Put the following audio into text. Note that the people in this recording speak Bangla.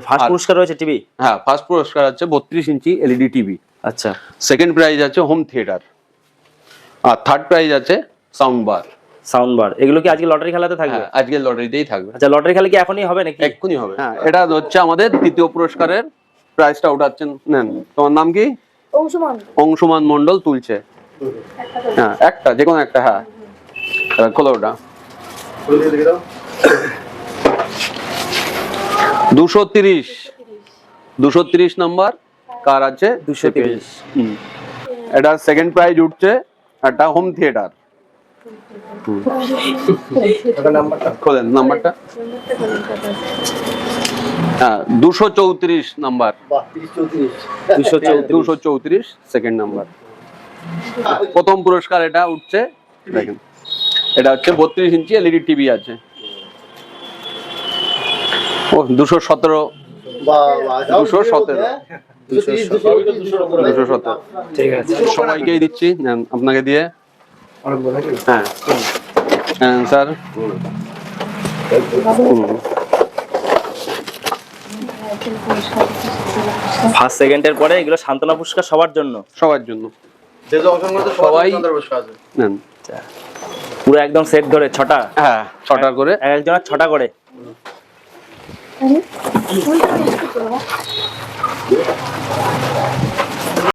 ফার্স্ট পুরস্কার রয়েছে টিভি। হ্যাঁ, ফার্স্ট পুরস্কার আছে 32 ইঞ্চি এলইডি টিভি। আচ্ছা, সেকেন্ড প্রাইজ আছে হোম থিয়েটার, আর থার্ড প্রাইজ আছে সাউন্ড বার। Sound bar. এগুলো কি আজকে লটারি খেলাতে থাকবে? হ্যাঁ, আজকে লটারিতেই থাকবে। আচ্ছা, লটারি খেলা কি এখনই হবে নাকি? এক্ষুনি হবে। হ্যাঁ, এটা হচ্ছে আমাদের তৃতীয় পুরস্কারের প্রাইজটা উঠাচ্ছেন। নেন, তোমার নাম কি? অংশুমান মন্ডল তুলছে। হ্যাঁ, একটা যে কোনো একটা। হ্যাঁ, খোলো ওটা। 230 নাম্বার কার আছে? 230। এটা সেকেন্ড প্রাইজ উঠছে, একটা হোম থিয়েটার। খোলেন নাম্বারটা। হ্যাঁ, 234 নাম্বার। 234 second number. প্রথম পুরস্কার এটা উঠছে, দেখেন এটা হচ্ছে 32 ইঞ্চি এলইডি টিভি আছে। ও 217। ঠিক আছে, সবাইকেই দিচ্ছি, নেন আপনাকে দিয়ে। হ্যাঁ স্যার। ফার্স্ট সেকেন্ডের পরে এগুলো সান্ত্বনা পুরস্কার সবার জন্য। সবার জন্য সবাই নেন। পুরো একদম সেট ধরে 6টা। হ্যাঁ, 6টা করে, একজনের 6টা করে।